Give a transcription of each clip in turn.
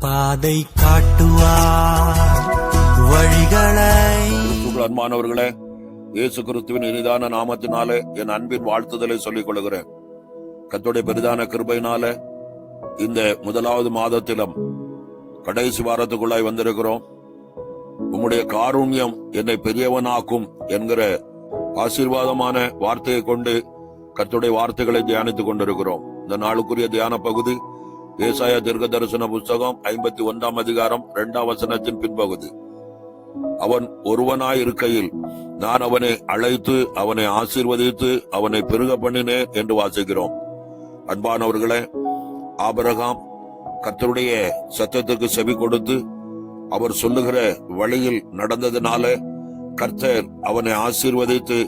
பாதை காட்டுவார் வழிகளை. அன்பானவர்களே, இயேசு கிறிஸ்துவின் இனிதான நாமத்தினாலே என் அன்பின் வாழ்த்துதலை சொல்லிக் கொள்கிறேன். கர்த்தருடைய பெரிதான கிருபையினாலே இந்த முதலாவது மாதத்திலும் கடைசி வாரத்துக்குள்ளாய் வந்திருக்கிறோம். உம்முடைய காருண்யம் என்னை பெரியவனாக்கும் என்கிற ஆசீர்வாதமான வார்த்தையை கொண்டு கர்த்தருடைய வார்த்தைகளை தியானித்துக் கொண்டிருக்கிறோம். இந்த நாளுக்குரிய தியான பகுதி ஏசாயா தீர்க்க தரிசன புஸ்தகம் 51 அதிகாரம் 2 வசனத்தின் பின்பகுதி. அவன் ஒருவனாய் இருக்கையில் நான் அவனை அழைத்து அவனை ஆசீர்வதித்து அவனை பெருக பண்ணினேன் என்று வாசிக்கிறோம். அன்பானவர்களே, ஆபிரகாம் கர்த்தருடைய சத்தத்துக்கு செவி கொடுத்து அவர் சொல்லுகிற வழியில் நடந்ததினால கர்த்தர் அவனை ஆசீர்வதித்து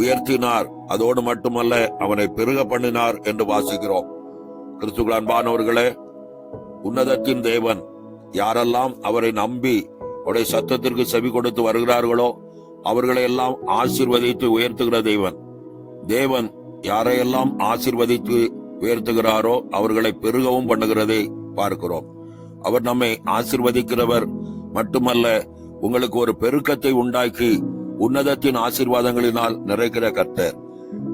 உயர்த்தினார். அதோடு மட்டுமல்ல, அவனை பெருக பண்ணினார் என்று வாசிக்கிறோம். கிறிஸ்துவுக்குள் அன்பானவர்களே, உன்னதத்தின் தேவன் யாரெல்லாம் அவரை நம்பி அவருடைய சத்தத்திற்கு செவி கொடுத்து வருகிறார்களோ அவர்களை எல்லாம் ஆசீர்வதித்து உயர்த்துகிற தேவன் யாரையெல்லாம் ஆசீர்வதித்து உயர்த்துகிறாரோ அவர்களை பெருகவும் பண்ணுகிறதை பார்க்கிறோம். அவர் நம்மை ஆசீர்வதிக்கிறவர் மட்டுமல்ல, உங்களுக்கு ஒரு பெருக்கத்தை உண்டாக்கி உன்னதத்தின் ஆசீர்வாதங்களினால் நிறைக்கிற கர்த்தர்.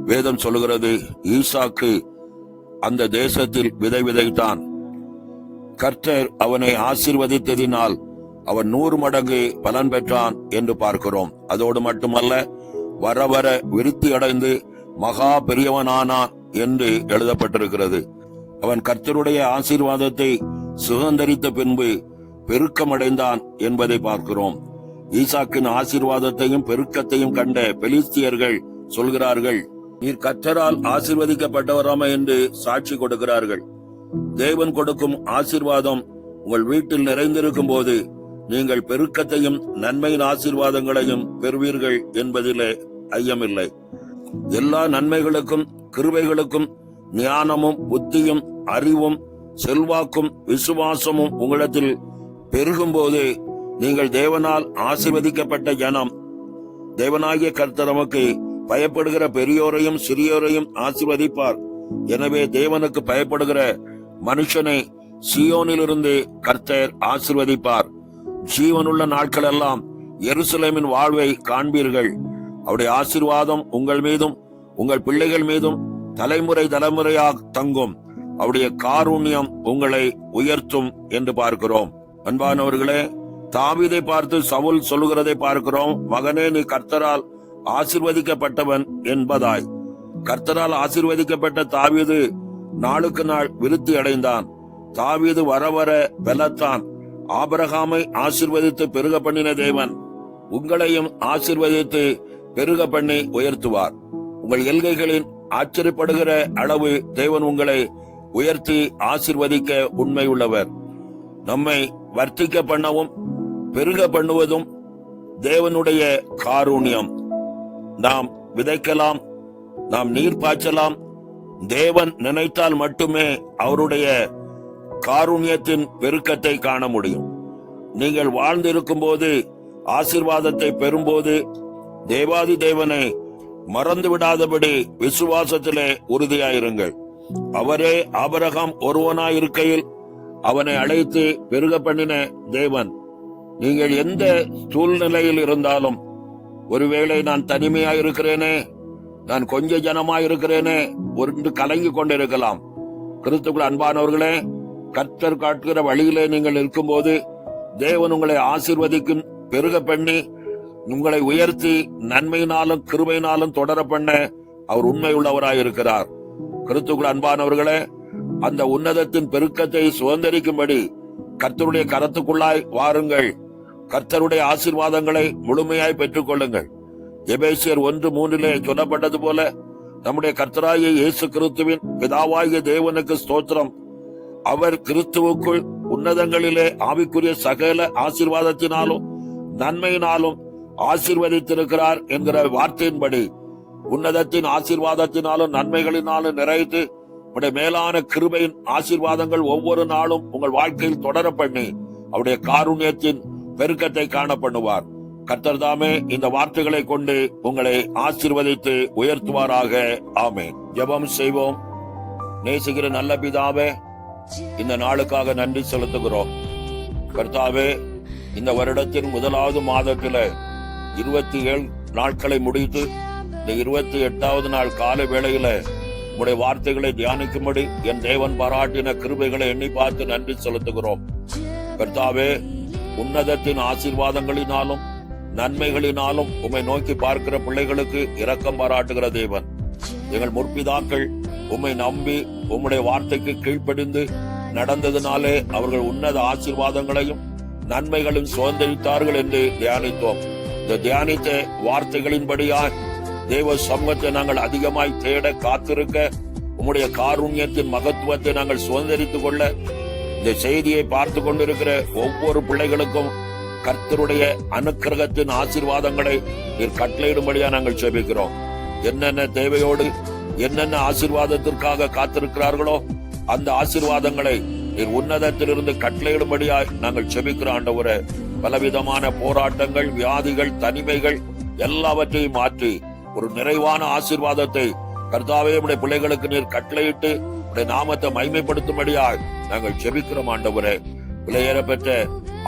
வேதம் சொல்லுகிறது, ஈசாக்கு அந்த தேசத்தில் விதை விதைத்தான். கர்த்தர் அவனை ஆசீர்வதித்ததினால் அவன் 100 மடங்கு பலன் பெற்றான் என்று பார்க்கிறோம். அதோடு மட்டுமல்ல, வர வர விருத்தி அடைந்து மகா பெரியவனானான் என்று எழுதப்பட்டிருக்கிறது. அவன் கர்த்தருடைய ஆசீர்வாதத்தை சுதந்தரித்த பின்பு பெருக்கமடைந்தான் என்பதை பார்க்கிறோம். ஈசாக்கின் ஆசீர்வாதத்தையும் பெருக்கத்தையும் கண்ட பெலிஸ்தியர்கள் சொல்கிறார்கள், நீர் கர்த்தரால் ஆசீர்வதிக்கப்பட்டவராம என்று சாட்சி கொடுக்கிறார்கள். தேவன் கொடுக்கும் ஆசீர்வாதம் உங்கள் வீட்டில் நிறைந்திருக்கும் போது நீங்கள் பெருக்கத்தையும் நன்மையின் ஆசீர்வாதங்களையும் பெறுவீர்கள் என்பதிலே ஐயமில்லை. எல்லா நன்மைகளுக்கும் கிருபைகளுக்கும் ஞானமும் புத்தியும் அறிவும் செல்வாக்கும் விசுவாசமும் உங்களிடத்தில் பெருகும் போது நீங்கள் தேவனால் ஆசீர்வதிக்கப்பட்ட ஜனம். தேவனாகிய கர்த்தர் நமக்கு பயப்படுகிற பெரியோரையும் சிறியோரையும் ஆசீர்வதிப்பார். எனவே தேவனுக்கு பயப்படுகிற மனுஷனை சீயோனிலிருந்து கர்த்தர் ஆசீர்வதிப்பார். ஜீவனுள்ள நாட்கள் எல்லாம் எருசலேமின் வாழ்வை காண்பீர்கள். அவருடைய ஆசீர்வாதம் உங்கள் மீதும் உங்கள் பிள்ளைகள் மீதும் தலைமுறை தலைமுறையாக தங்கும். அவருடைய காருண்யம் உங்களை உயர்த்தும் என்று பார்க்கிறோம். அன்பானவர்களே, தாவீதை பார்த்து சவுல் சொல்லுகிறதை பார்க்கிறோம், மகனே நீ கர்த்தரால் ஆசீர்வதிக்கப்பட்டவன் என்பதாய். கர்த்தரால் ஆசீர்வதிக்கப்பட்ட தாவீது நாளுக்கு நாள் விருத்தி அடைந்தான். தாவீது வர வர பலத்தான். ஆபிரகாமை ஆசீர்வதித்து பெருக பண்ணின தேவன் உங்களையும் ஆசீர்வதித்து பெருக பண்ணி உயர்த்துவார். உங்கள் எல்கைகளின் ஆச்சரியப்படுகிற அளவு தேவன் உங்களை உயர்த்தி ஆசீர்வதிக்க உண்மை உள்ளவர். நம்மை வர்த்திக்க பண்ணவும் பெருக பண்ணுவதும் தேவனுடைய காருண்யம். நாம் விதைக்கலாம், நாம் நீர் பாய்ச்சலாம். தேவன் நினைத்தால் மட்டுமே அவருடைய காருண்யத்தின் பெருக்கத்தை காண முடியும். நீங்கள் வாழ்ந்திருக்கும் போது ஆசீர்வாதத்தை பெறும்போது தேவாதி தேவனை மறந்து விடாதபடி விசுவாசத்திலே உறுதியாயிருங்கள். அவரே ஆபிரகாம் ஒருவனாயிருக்கையில் அவனை அழைத்து பெருக பண்ணின தேவன். நீங்கள் எந்த சூழ்நிலையில் இருந்தாலும், ஒருவேளை நான் தனிமையாயிருக்கிறேனே, நான் கொஞ்ச ஜனமாயிருக்கிறேனே ஒரு கலங்கி கொண்டிருக்கலாம். கிறிஸ்துவுக்குள் அன்பானவர்களே, கர்த்தர் காட்டுகிற வழியிலே நீங்கள் இருக்கும்போது தேவன் உங்களை ஆசீர்வதிக்கும், பெருக பண்ணி உங்களை உயர்த்தி நன்மையினாலும் கிருபையினாலும் தொடர பண்ண அவர் உண்மை உள்ளவராயிருக்கிறார். கிறிஸ்துவுக்குள் அன்பானவர்களே, அந்த உன்னதத்தின் பெருக்கத்தை சுதந்தரிக்கும்படி கர்த்தருடைய கரத்துக்குள்ளாய் வாருங்கள். கர்த்தருடைய ஆசீர்வாதங்களை முழுமையாய் பெற்றுக் கொள்ளுங்கள். எபேசியர் 1:3 சொல்லப்பட்டது போல நம்முடைய கர்த்தராகிய இயேசு கிறிஸ்துவின் பிதாவாகிய தேவனுக்கு ஸ்தோத்திரம். அவர் கிறிஸ்துவுக்குள் உன்னதங்களிலே ஆவிக்குரிய சகல ஆசீர்வாதத்தினாலும் நன்மையினாலும் ஆசீர்வதித்திருக்கிறார் என்கிற வார்த்தையின்படி உன்னதத்தின் ஆசீர்வாதத்தினாலும் நன்மைகளினாலும் நிறைத்து உடைய மேலான கிருபையின் ஆசீர்வாதங்கள் ஒவ்வொரு நாளும் உங்கள் வாழ்க்கையில் தொடர பண்ணி அவருடைய காருண்யத்தின் பெருக்கத்தை காண பண்ணுவார். கர்த்தர் தாமே இந்த வார்த்தைகளை கொண்டு உங்களை ஆசீர்வதித்து உயர்த்துவாராக. ஆமென். ஜெபம் செய்வோம். நேசிக்கிற நல்ல பிதாவே, இந்த நாளுக்காக நன்றி செலுத்துகிறோம். கர்த்தாவே, இந்த வருடத்தின் முதலாவது மாதத்தில 27 நாட்களை முடித்து இந்த 28வது நாள் கால வேளையில உம்முடைய வார்த்தைகளை தியானிக்கும்படி என் தேவன் பாராட்டின கிருபைகளை எண்ணி பார்த்து நன்றி செலுத்துகிறோம். கர்த்தாவே, உன்னதத்தின் ஆசீர்வாதங்களினாலும் நன்மைகளினாலும் உம்மை நோக்கி பார்க்கிற பிள்ளைகளுக்கு இரக்கம் பாராட்டுகிற தேவன். எங்கள் முற்பிதாக்கள் உம்மை நம்பி உம்முடைய வார்த்தைக்கு கீழ்ப்படிந்து நடந்ததினாலே அவர்கள் உன்னத ஆசீர்வாதங்களையும் நன்மைகளும் சுதந்திரித்தார்கள் என்று தியானித்தோம். இந்த தியானித்த வார்த்தைகளின்படியாய் தேவ சமூகத்தை நாங்கள் அதிகமாய் தேட காத்திருக்க, உம்முடைய காருண்யத்தின் மகத்துவத்தை நாங்கள் சுதந்திரித்துக் கொள்ள, இந்த செய்தியை பார்த்து கொண்டிருக்கிற ஒவ்வொரு பிள்ளைகளுக்கும் கர்த்தருடைய அனுக்கிரகத்தின் ஆசீர்வாதங்களை நீர் கட்டளையிடும்படியா நாங்கள் ஜெபிக்கிறோம். என்னென்ன தேவையோடு என்னென்ன ஆசீர்வாதத்திற்காக காத்திருக்கிறார்களோ அந்த ஆசீர்வாதங்களை நீர் உன்னதத்திலிருந்து கட்டளையிடும்படியாய் நாங்கள் ஜெபிக்கிற ஆண்டவரே, பலவிதமான போராட்டங்கள், வியாதிகள், தனிமைகள் எல்லாவற்றையும் மாற்றி ஒரு நிறைவான ஆசீர்வாதத்தை கர்த்தாவே உடைய பிள்ளைகளுக்கு நீர் கட்டளையிட்டு உடைய நாமத்தை மகிமைப்படுத்தும்படியாய் நாங்கள் ஜெபிக்கிறோம் ஆண்டவரே. விலையேற பெற்ற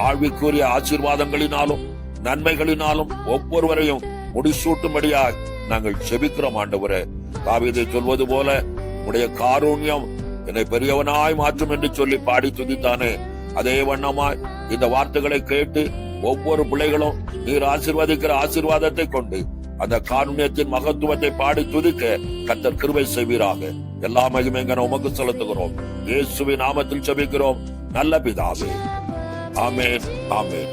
ஆழ்விக்குரிய ஆசீர்வாதங்களினாலும் நன்மைகளினாலும் ஒவ்வொருவரையும் முடிசூட்டும்படியாய் நாங்கள் ஜெபிக்கிறோம் ஆண்டவரே. தாவீது சொல்வது போல உடைய காருண்யம் என்னை பெரியவனாய் மாற்றும் என்று சொல்லி பாடி துதித்தானே, அதே வண்ணமாய் இந்த வார்த்தைகளை கேட்டு ஒவ்வொரு பிள்ளைகளும் நீர் ஆசீர்வதிக்கிற ஆசீர்வாதத்தை கொண்டு அந்த காருண்யத்தின் மகத்துவத்தை பாடி துதிக்க கர்த்தர் கிருபை செய்வீராக. எல்லா மகிமைங்க உமக்கு செலுத்துகிறோம். இயேசுவின் நாமத்தில் ஜெபிக்கிறோம் நல்ல பிதாவே. ஆமென், ஆமென்.